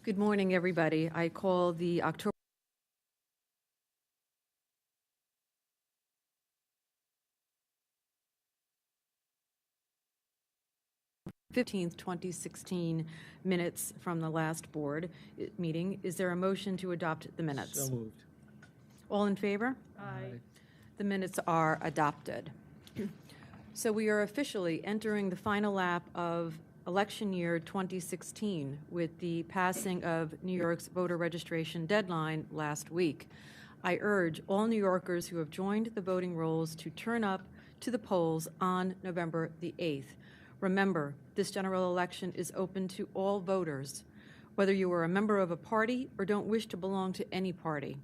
Good morning, everybody. I call the October 15th, 2016 minutes from the last board meeting. Is there a motion to adopt the minutes? So moved. All in favor? Aye. The minutes are adopted. So we are officially entering the final lap of election year 2016 with the passing of New York's voter registration deadline last week. I urge all New Yorkers who have joined the voting rolls to turn up to the polls on November the 8th. Remember, this general election is open to all voters, whether you are a member of a party or don't wish to belong to any party.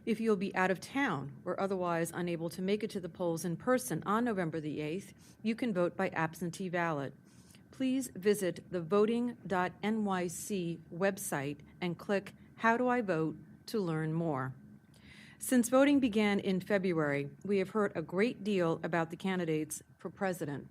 If you'll be out of town or otherwise unable to make it to the polls in person on November the 8th, you can vote by absentee ballot. Please visit the voting.nyc website and click How Do I Vote to learn more. Since voting began in February, we have heard a great deal about the candidates for president.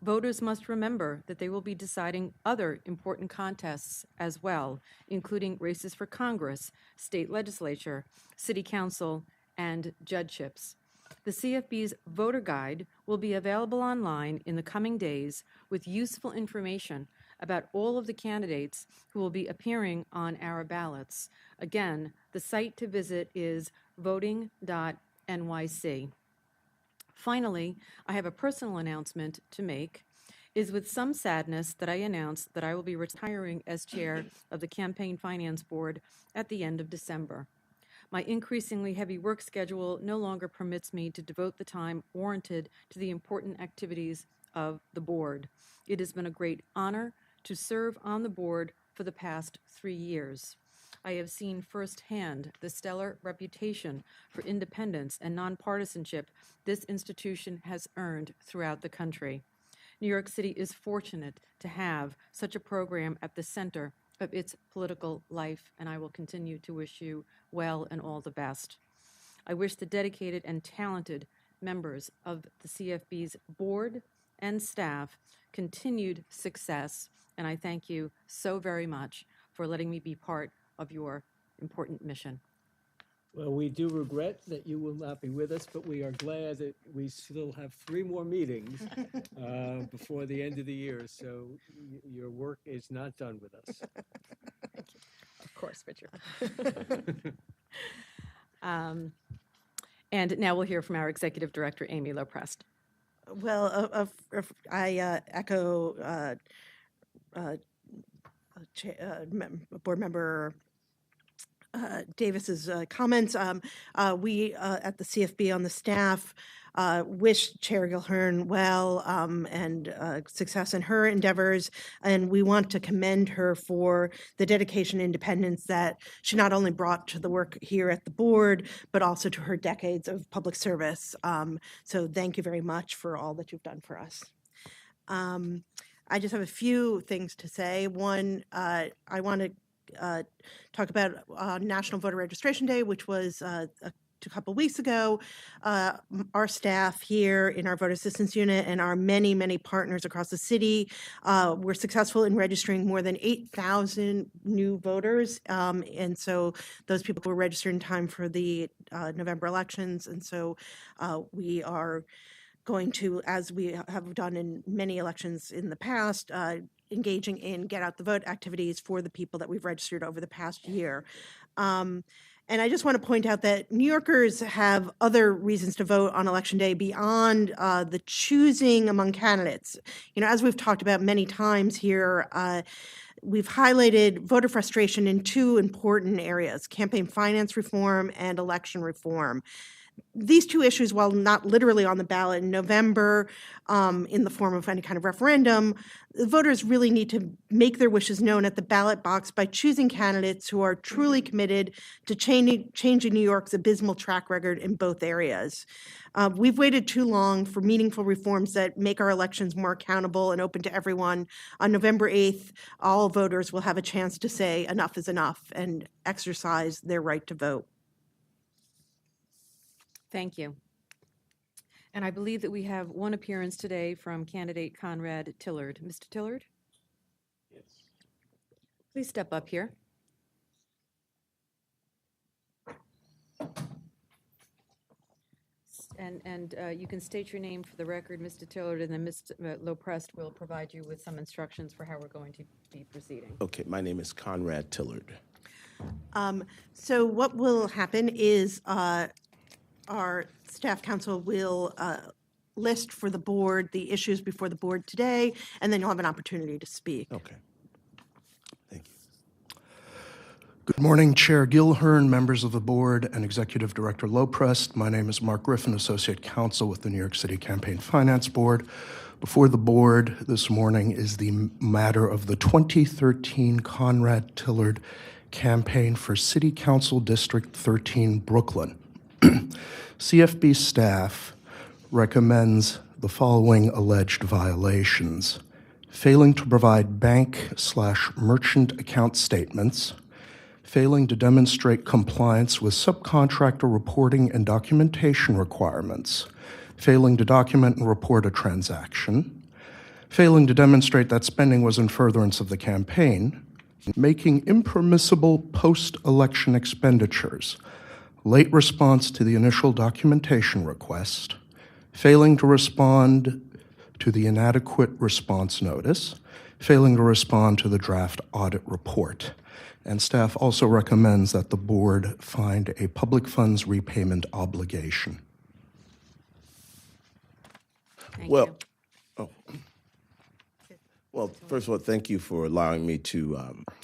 Voters must remember that they will be deciding other important contests as well, including races for Congress, state legislature, city council, and judgeships. The CFB's voter guide will be available online in the coming days with useful information about all of the candidates who will be appearing on our ballots. Again, the site to visit is voting.nyc. Finally, I have a personal announcement to make. It is with some sadness that I announce that I will be retiring as chair of the Campaign Finance Board at the end of December. My increasingly heavy work schedule no longer permits me to devote the time warranted to the important activities of the board. It has been a great honor to serve on the board for the past 3 years. I have seen firsthand the stellar reputation for independence and nonpartisanship this institution has earned throughout the country. New York City is fortunate to have such a program at the center of its political life, and I will continue to wish you well and all the best. I wish the dedicated and talented members of the CFB's board and staff continued success, and I thank you so very much for letting me be part of your important mission. Well, we do regret that you will not be with us, but we are glad that we still have 3 more meetings before the end of the year, so your work is not done with us. Thank you. Of course, Richard. And now we'll hear from our Executive Director, Amy Loprest. Well, I echo Board Member Davis's comments. We at the CFB on the staff wish Chair Gilhern well and success in her endeavors, and we want to commend her for the dedication and independence that she not only brought to the work here at the board, but also to her decades of public service. So thank you very much for all that you've done for us. I just have a few things to say. One, I want to talk about National Voter Registration Day, which was a couple weeks ago. Our staff here in our voter assistance unit and our many, many partners across the city were successful in registering more than 8,000 new voters. And so those people were registered in time for the November elections. And so we are going to, as we have done in many elections in the past, engaging in get out the vote activities for the people that we've registered over the past year. And I just want to point out that New Yorkers have other reasons to vote on Election Day beyond the choosing among candidates. You know, as we've talked about many times here, we've highlighted voter frustration in 2 important areas: campaign finance reform and election reform. These 2 issues, while not literally on the ballot in November in the form of any kind of referendum, the voters really need to make their wishes known at the ballot box by choosing candidates who are truly committed to changing New York's abysmal track record in both areas. We've waited too long for meaningful reforms that make our elections more accountable and open to everyone. On November 8th, all voters will have a chance to say enough is enough and exercise their right to vote. Thank you. And I believe that we have one appearance today from candidate Conrad Tillard. Mr. Tillard? Yes. Please step up here. And you can state your name for the record, Mr. Tillard, and then Ms. Loprest will provide you with some instructions for how we're going to be proceeding. Okay, my name is Conrad Tillard. So what will happen is our staff council will list for the board the issues before the board today, and then you'll have an opportunity to speak. Okay. Thank you. Good morning, Chair Gilhern, members of the board, and Executive Director Loprest. My name is Mark Griffin, Associate Counsel with the New York City Campaign Finance Board. Before the board this morning is the matter of the 2013 Conrad Tillard campaign for City Council District 13, Brooklyn. CFB staff recommends the following alleged violations: failing to provide bank/merchant account statements, failing to demonstrate compliance with subcontractor reporting and documentation requirements, failing to document and report a transaction, failing to demonstrate that spending was in furtherance of the campaign, making impermissible post-election expenditures, late response to the initial documentation request, failing to respond to the inadequate response notice, failing to respond to the draft audit report. And staff also recommends that the board find a public funds repayment obligation. Thank you. Oh, Well, first of all, thank you for allowing me to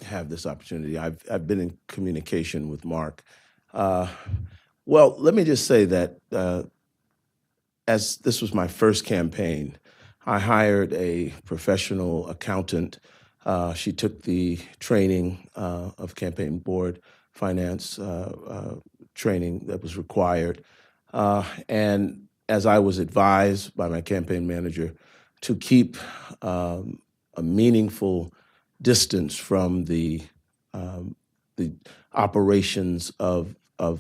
have this opportunity. I've been in communication with Mark. Well, let me just say that as this was my first campaign, I hired a professional accountant. She took the training of campaign board finance training that was required. And as I was advised by my campaign manager to keep a meaningful distance from the operations of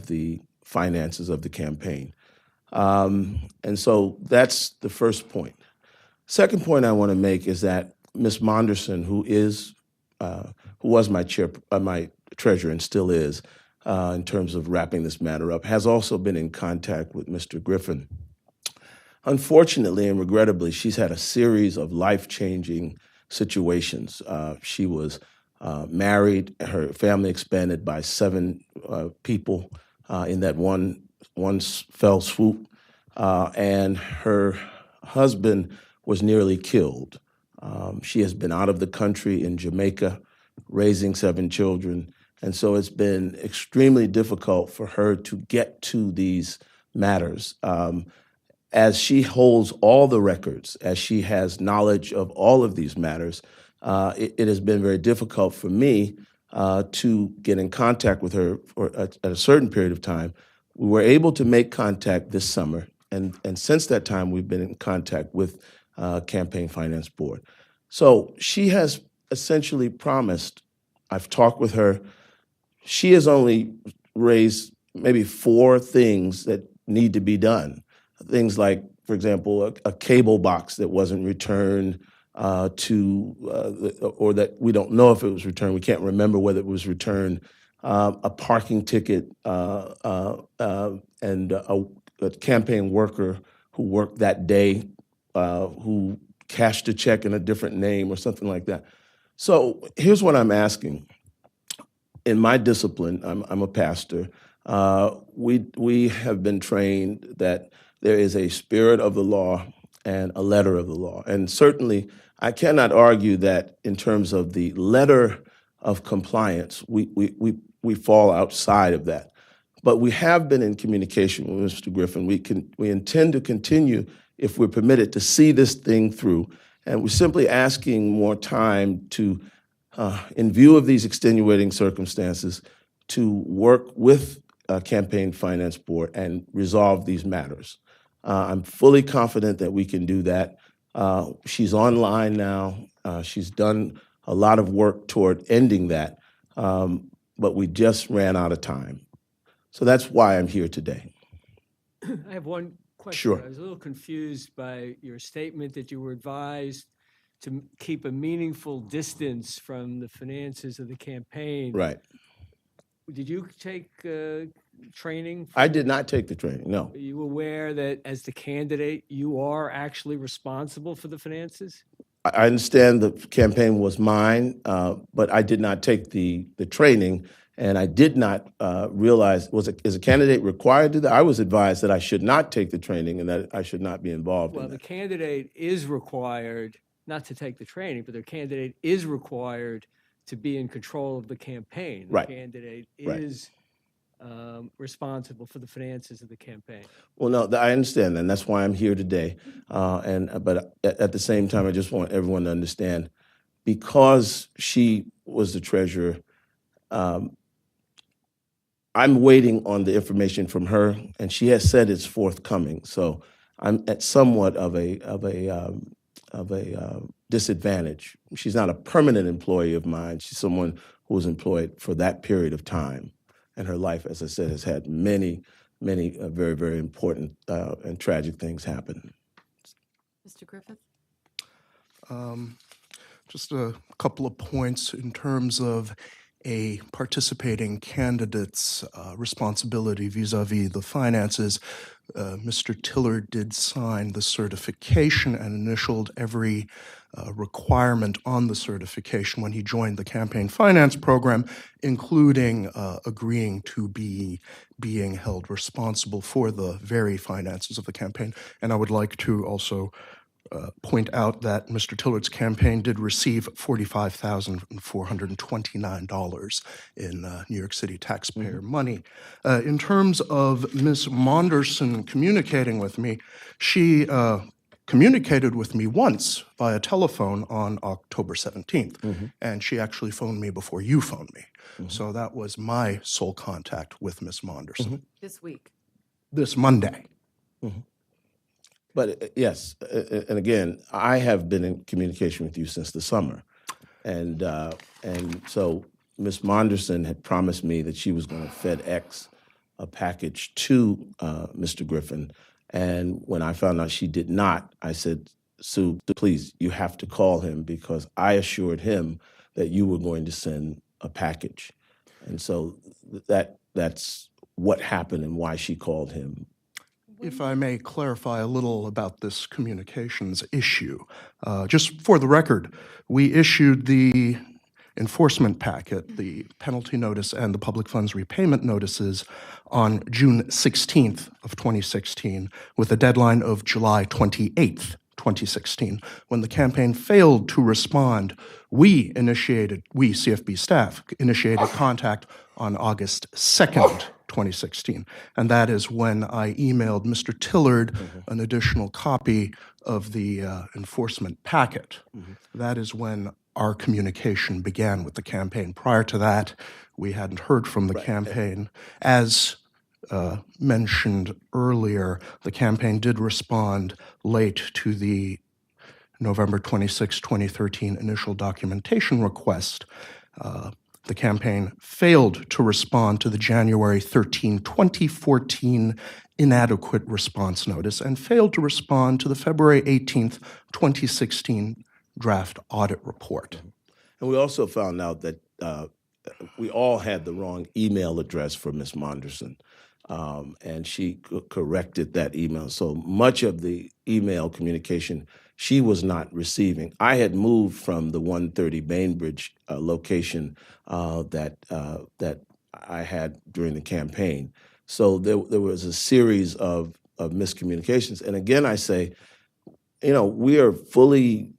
the finances of the campaign. And so that's the first point. Second point I want to make is that Ms. Monderson, who was my treasurer and still is, in terms of wrapping this matter up, has also been in contact with Mr. Griffin. Unfortunately and regrettably, she's had a series of life-changing situations. She was married, her family expanded by 7 people in that one fell swoop, and her husband was nearly killed. She has been out of the country in Jamaica, raising 7 children, and so it's been extremely difficult for her to get to these matters. As she holds all the records, as she has knowledge of all of these matters, it has been very difficult for me to get in contact with her at a certain period of time. We were able to make contact this summer, and since that time, we've been in contact with Campaign Finance Board. So she has essentially promised, I've talked with her, she has only raised maybe 4 things that need to be done. Things like, for example, a cable box that wasn't returned or that we don't know if it was returned. We can't remember whether it was returned. A parking ticket and a campaign worker who worked that day who cashed a check in a different name or something like that. So here's what I'm asking. In my discipline, I'm a pastor. We have been trained that there is a spirit of the law and a letter of the law. And certainly, I cannot argue that in terms of the letter of compliance, we fall outside of that. But we have been in communication with Mr. Griffin. We intend to continue, if we're permitted, to see this thing through. And we're simply asking more time to, in view of these extenuating circumstances, to work with Campaign Finance Board and resolve these matters. I'm fully confident that we can do that. She's online now. She's done a lot of work toward ending that, but we just ran out of time. So that's why I'm here today. I have one question. Sure. I was a little confused by your statement that you were advised to keep a meaningful distance from the finances of the campaign. Right. Did you take training? I did not take the training, no. Are you aware that as the candidate, you are actually responsible for the finances? I understand the campaign was mine, but I did not take the training, and I did not realize, is a candidate required to do that? I was advised that I should not take the training and that I should not be involved in Well, the that. candidate is required not to take the training, but the candidate is required to be in control of the campaign. The Right. candidate Right. is responsible for the finances of the campaign. Well, no, I understand that, and that's why I'm here today. But at the same time, I just want everyone to understand, because she was the treasurer, I'm waiting on the information from her, and she has said it's forthcoming. So I'm at somewhat of a disadvantage. She's not a permanent employee of mine. She's someone who was employed for that period of time. And her life, as I said, has had many very, very important and tragic things happen. Mr. Griffith? Just a couple of points in terms of a participating candidate's responsibility vis-a-vis the finances. Mr. Tiller did sign the certification and initialed every requirement on the certification when he joined the campaign finance program, including agreeing to being held responsible for the very finances of the campaign. And I would like to also point out that Mr. Tillard's campaign did receive $45,429 in New York City taxpayer money. In terms of Ms. Maunderson communicating with me, she communicated with me once via telephone on October 17th, and she actually phoned me before you phoned me. So that was my sole contact with Ms. Maunderson. This week. This Monday. But yes, and again, I have been in communication with you since the summer, and so Ms. Maunderson had promised me that she was going to FedEx a package to Mr. Griffin, and when I found out she did not, I said, Sue, please, you have to call him because I assured him that you were going to send a package, and so that's what happened and why she called him. If I may clarify a little about this communications issue. Just for the record, we issued the enforcement packet, the penalty notice and the public funds repayment notices on June 16th of 2016 with a deadline of July 28th, 2016. When the campaign failed to respond, we, CFB staff, initiated contact on August 2nd, 2016. And that is when I emailed Mr. Tillard an additional copy of the enforcement packet. That is when our communication began with the campaign. Prior to that, we hadn't heard from the campaign. As mentioned earlier, the campaign did respond late to the November 26, 2013 initial documentation request. The campaign failed to respond to the January 13, 2014 inadequate response notice and failed to respond to the February 18, 2016 draft audit report. And we also found out that we all had the wrong email address for Ms. Maunderson, and she corrected that email. So much of the email communication she was not receiving. I had moved from the 130 Bainbridge location that I had during the campaign. So there was a series of miscommunications. And again, I say, we are fully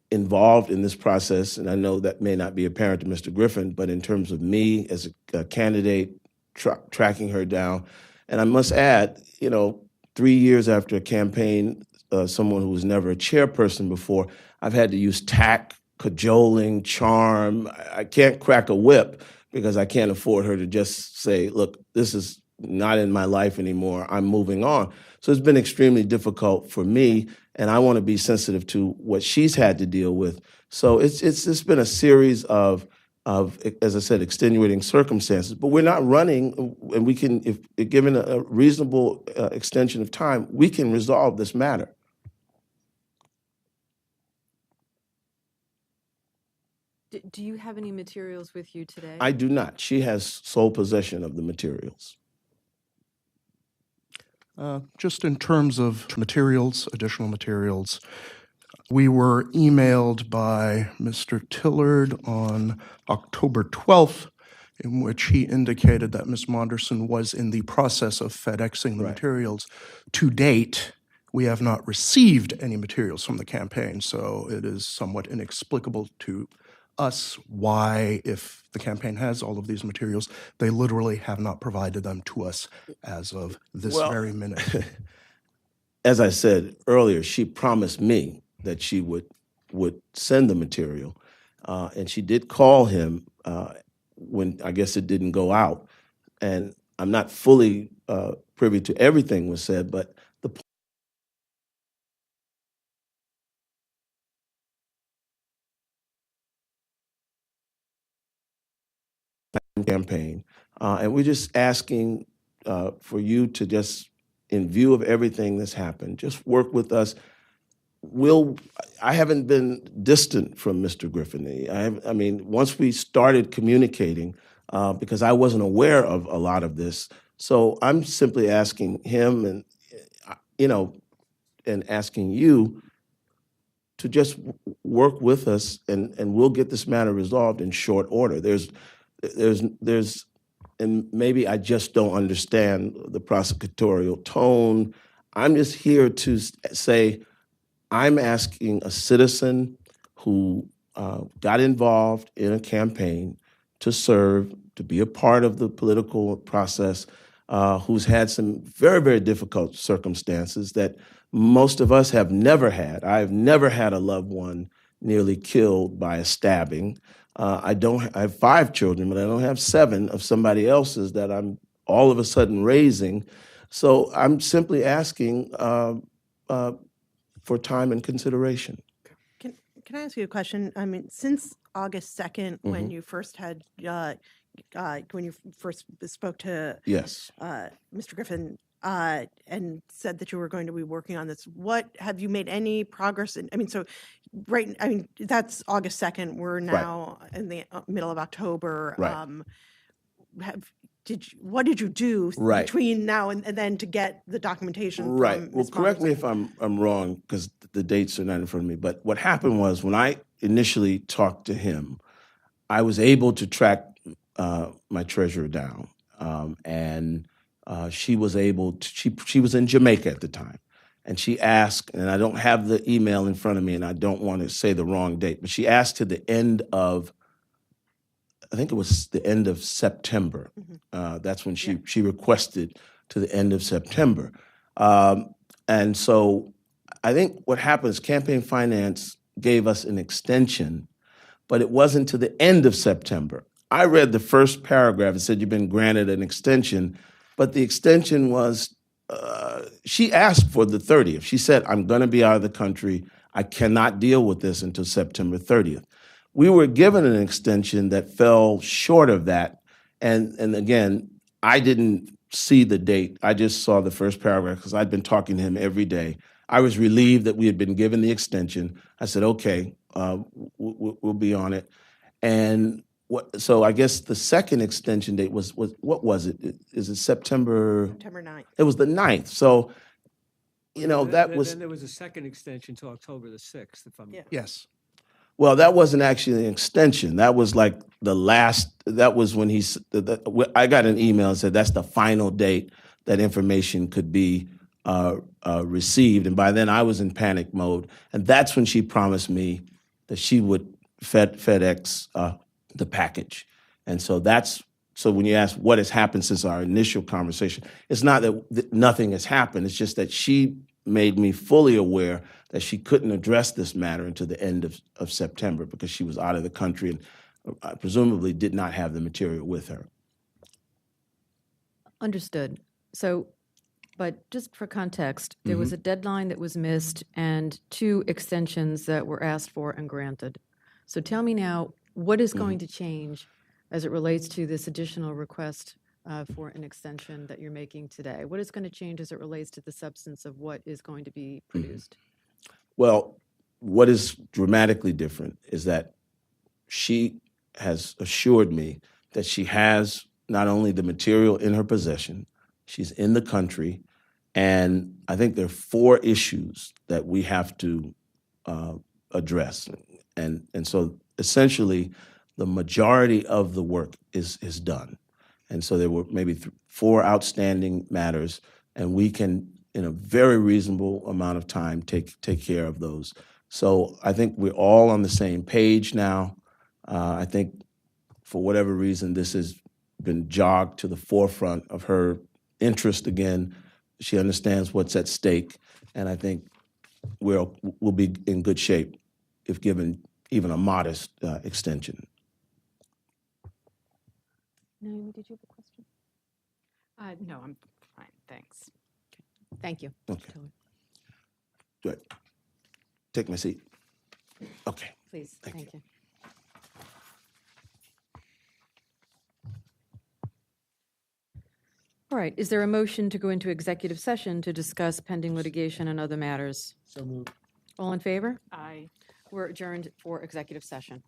involved in this process, and I know that may not be apparent to Mr. Griffin, but in terms of me as a candidate, tracking her down, and I must add, 3 years after a campaign, someone who was never a chairperson before, I've had to use tact, cajoling, charm. I can't crack a whip because I can't afford her to just say, look, this is not in my life anymore, I'm moving on. So it's been extremely difficult for me, and I want to be sensitive to what she's had to deal with. So it's been a series of, as I said, extenuating circumstances. But we're not running, and we can, if given a reasonable extension of time, we can resolve this matter. Do you have any materials with you today? I do not. She has sole possession of the materials. Just in terms of materials, additional materials, we were emailed by Mr. Tillard on October 12th, in which he indicated that Ms. Maunderson was in the process of FedExing the materials. To date, we have not received any materials from the campaign, so it is somewhat inexplicable to us why, if the campaign has all of these materials, they literally have not provided them to us as of this very minute. As I said earlier, she promised me that she would send the material, and she did call him when I guess it didn't go out. And I'm not fully privy to everything was said, but the campaign, and we're just asking for you to just, in view of everything that's happened, just work with us. I haven't been distant from Mr. Griffin. I mean, once we started communicating, because I wasn't aware of a lot of this, so I'm simply asking him and and asking you to just work with us, and we'll get this matter resolved in short order. And maybe I just don't understand the prosecutorial tone. I'm just here to say, I'm asking a citizen who got involved in a campaign to serve, to be a part of the political process, who's had some very, very difficult circumstances that most of us have never had. I've never had a loved one nearly killed by a stabbing. I have 5 children, but I don't have 7 of somebody else's that I'm all of a sudden raising. So I'm simply asking uh, for time and consideration. Can I ask you a question? I mean, since August 2nd, when you first had, when you first spoke to Yes. Mr. Griffin and said that you were going to be working on this, what have you made any progress in? I mean, so right, I mean, that's August 2nd. We're now in the middle of October. Right. What did you do Right. between now and then to get the documentation Right. from Well, Ms. correct me Monderson? if I'm wrong, because the dates are not in front of me. But what happened was when I initially talked to him, I was able to track my treasurer down, and she was able to. She was in Jamaica at the time, and she asked, and I don't have the email in front of me, and I don't want to say the wrong date, but she asked to the end of, I think it was the end of September. That's when she requested to the end of September. And so I think what happens, campaign finance gave us an extension, but it wasn't to the end of September. I read the first paragraph. It said you've been granted an extension, but the extension was, she asked for the 30th. She said, I'm going to be out of the country. I cannot deal with this until September 30th. We were given an extension that fell short of that. And again, I didn't see the date. I just saw the first paragraph because I'd been talking to him every day. I was relieved that we had been given the extension. I said, okay, we'll be on it. And so I guess the second extension date was what was it? Is it September? September 9th. It was the 9th. So, that was. Then there was a second extension to October the 6th, if I'm. Yeah. Yes. Well, that wasn't actually an extension. That was like the last, that was when I got an email and said that's the final date that information could be received. And by then I was in panic mode. And that's when she promised me that she would FedEx the package. And so so when you ask what has happened since our initial conversation, it's not that nothing has happened. It's just that she made me fully aware that she couldn't address this matter until the end of September because she was out of the country and presumably did not have the material with her. Understood. So, but just for context, there was a deadline that was missed and 2 extensions that were asked for and granted. So tell me now, what is going to change as it relates to this additional request for an extension that you're making today? What is going to change as it relates to the substance of what is going to be produced? Well, what is dramatically different is that she has assured me that she has not only the material in her possession, she's in the country, and I think there are 4 issues that we have to address. And so essentially, the majority of the work is done. And so there were maybe 4 outstanding matters, and we can, in a very reasonable amount of time, take care of those. So I think we're all on the same page now. I think for whatever reason, this has been jogged to the forefront of her interest again. She understands what's at stake, and I think we'll be in good shape if given even a modest extension. Naomi, did you have a question? No, I'm fine, thanks. Thank you. Okay. Tilly. Good. Take my seat. Okay. Please, thank you. All right, is there a motion to go into executive session to discuss pending litigation and other matters? So moved. All in favor? I We're adjourned for executive session.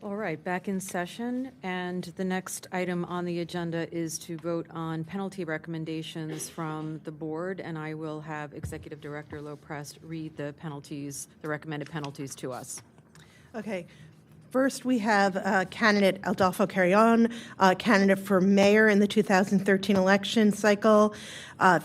All right, back in session, and the next item on the agenda is to vote on penalty recommendations from the board, and I will have Executive Director Loprest read the penalties, the recommended penalties to us. Okay. First, we have candidate Adolfo Carrion, candidate for mayor in the 2013 election cycle,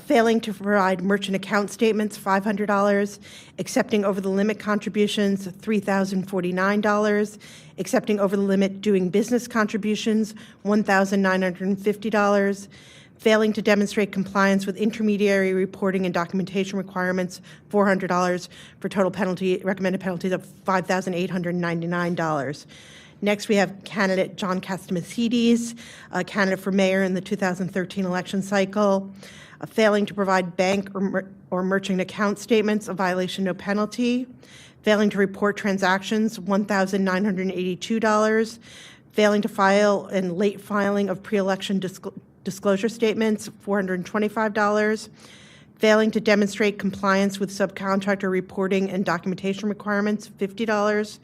failing to provide merchant account statements, $500, accepting over the limit contributions, $3,049, accepting over the limit doing business contributions, $1,950, failing to demonstrate compliance with intermediary reporting and documentation requirements, $400, for total recommended penalties of $5,899. Next, we have candidate John Castamathides, a candidate for mayor in the 2013 election cycle, failing to provide bank or merchant account statements, a violation, no penalty, failing to report transactions, $1,982, failing to file and late filing of pre-election disclosure statements, $425, failing to demonstrate compliance with subcontractor reporting and documentation requirements, $50,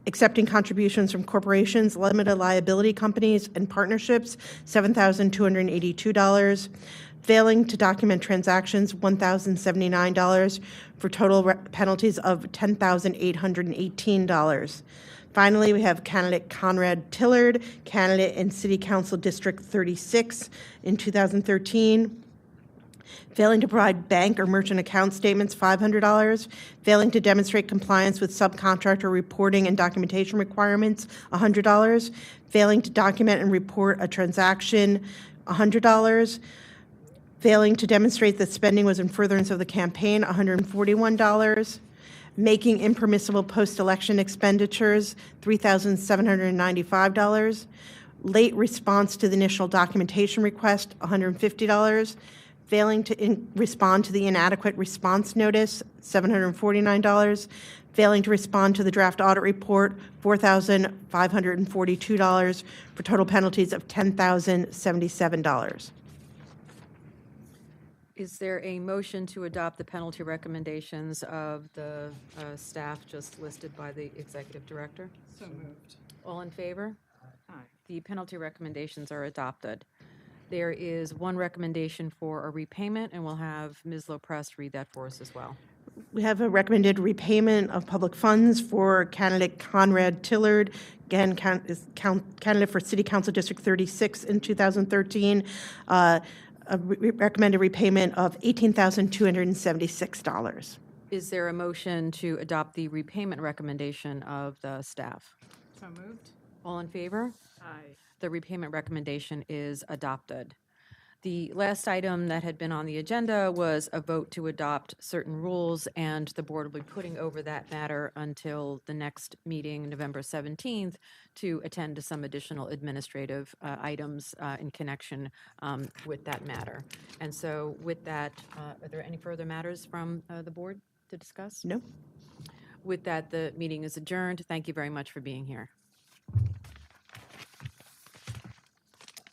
accepting contributions from corporations, limited liability companies, and partnerships, $7,282, failing to document transactions, $1,079, for total penalties of $10,818. Finally, we have candidate Conrad Tillard, candidate in City Council District 36 in 2013, failing to provide bank or merchant account statements, $500, failing to demonstrate compliance with subcontractor reporting and documentation requirements, $100, failing to document and report a transaction, $100, failing to demonstrate that spending was in furtherance of the campaign, $141, making impermissible post-election expenditures, $3,795, late response to the initial documentation request, $150, failing to respond to the inadequate response notice, $749, failing to respond to the draft audit report, $4,542, for total penalties of $10,077. Is there a motion to adopt the penalty recommendations of the staff just listed by the Executive Director? So moved. All in favor? Aye. The penalty recommendations are adopted. There is one recommendation for a repayment, and we'll have Ms. Loprest read that for us as well. We have a recommended repayment of public funds for candidate Conrad Tillard, again, candidate for City Council District 36 in 2013, a recommended repayment of $18,276. Is there a motion to adopt the repayment recommendation of the staff? So moved. All in favor? Aye. The repayment recommendation is adopted. The last item that had been on the agenda was a vote to adopt certain rules, and the board will be putting over that matter until the next meeting, November 17th, to attend to some additional administrative items in connection with that matter. And so with that, are there any further matters from the board to discuss? No? With that, the meeting is adjourned. Thank you very much for being here.